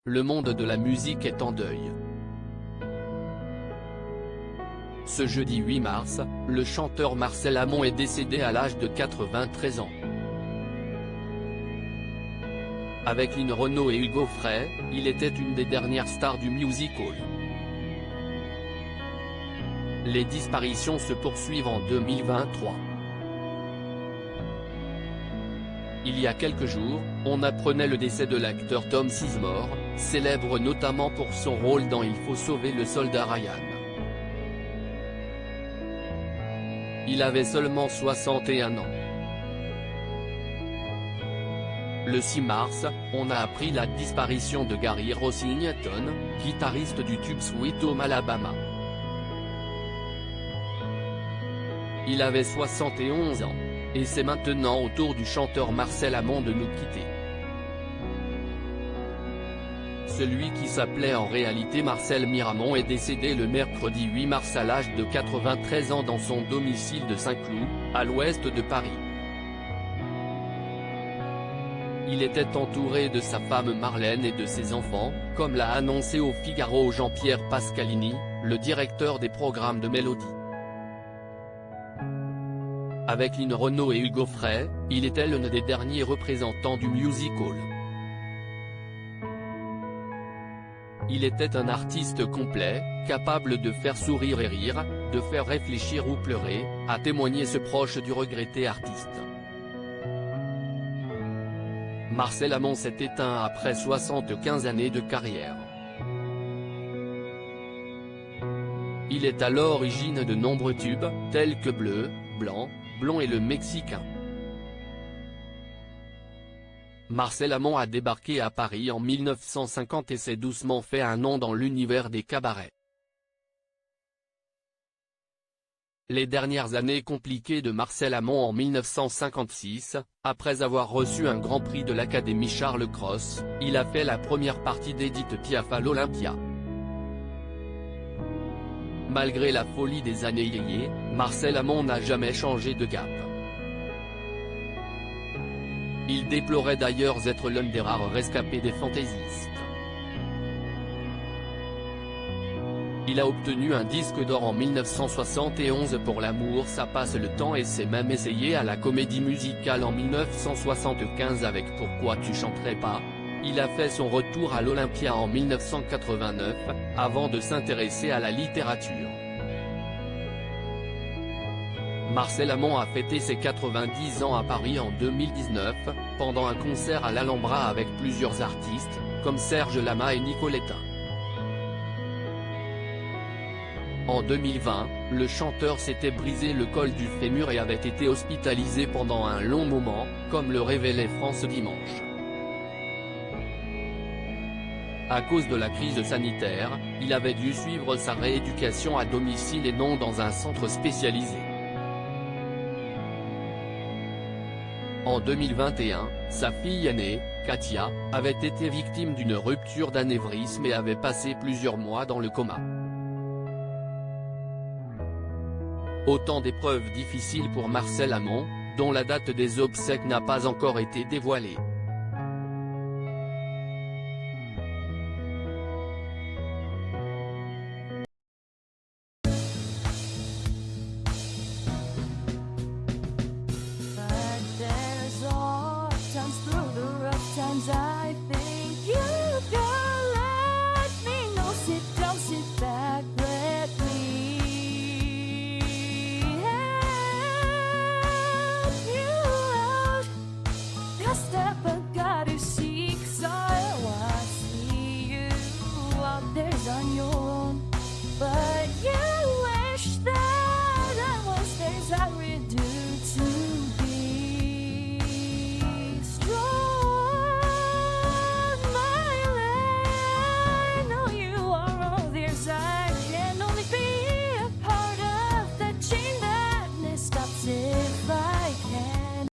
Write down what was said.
le monde de la musique est en deuil. Ce jeudi 8 mars, le chanteur Marcel Amont est décédé à l'âge de 93 ans. Avec Lynn Renaud et Hugo Frey, il était une des dernières stars du music hall. Les disparitions se poursuivent en 2023. Il y a quelques jours, on apprenait le décès de l'acteur Tom Sizemore, célèbre notamment pour son rôle dans Il faut sauver le soldat Ryan. Il avait seulement 61 ans. Le 6 mars, on a appris la disparition de Gary Rossington, guitariste du tube Sweet Home Alabama. Il avait 71 ans. Et c'est maintenant au tour du chanteur Marcel Amont de nous quitter. Celui qui s'appelait en réalité Marcel Miramont est décédé le mercredi 8 mars à l'âge de 93 ans dans son domicile de Saint-Cloud, à l'ouest de Paris. Il était entouré de sa femme Marlène et de ses enfants, comme l'a annoncé au Figaro Jean-Pierre Pascalini, le directeur des programmes de Mélodie. Avec Lynn Renaud et Hugo Frey, il était l'un des derniers représentants du music hall. Il était un artiste complet, capable de faire sourire et rire, de faire réfléchir ou pleurer, a témoigné ce proche du regretté artiste. Marcel Amont s'est éteint après 75 années de carrière. Il est à l'origine de nombreux tubes, tels que Bleu, Blanc, Blond et le Mexicain. Marcel Amont a débarqué à Paris en 1950 et s'est doucement fait un nom dans l'univers des cabarets. Les dernières années compliquées de Marcel Amont en 1956, après avoir reçu un grand prix de l'Académie Charles Cros, il a fait la première partie d'Edith Piaf à l'Olympia. Malgré la folie des années yéyé, Marcel Amont n'a jamais changé de cap. Il déplorait d'ailleurs être l'un des rares rescapés des fantaisistes. Il a obtenu un disque d'or en 1971 pour L'amour ça passe le temps et s'est même essayé à la comédie musicale en 1975 avec Pourquoi tu chanterais pas. Il a fait son retour à l'Olympia en 1989, avant de s'intéresser à la littérature. Marcel Amont a fêté ses 90 ans à Paris en 2019, pendant un concert à l'Alhambra avec plusieurs artistes, comme Serge Lama et Nicoletta. En 2020, le chanteur s'était brisé le col du fémur et avait été hospitalisé pendant un long moment, comme le révélait France Dimanche. À cause de la crise sanitaire, il avait dû suivre sa rééducation à domicile et non dans un centre spécialisé. En 2021, sa fille aînée, Katia, avait été victime d'une rupture d'anévrisme et avait passé plusieurs mois dans le coma. Autant d'épreuves difficiles pour Marcel Amont, dont la date des obsèques n'a pas encore été dévoilée.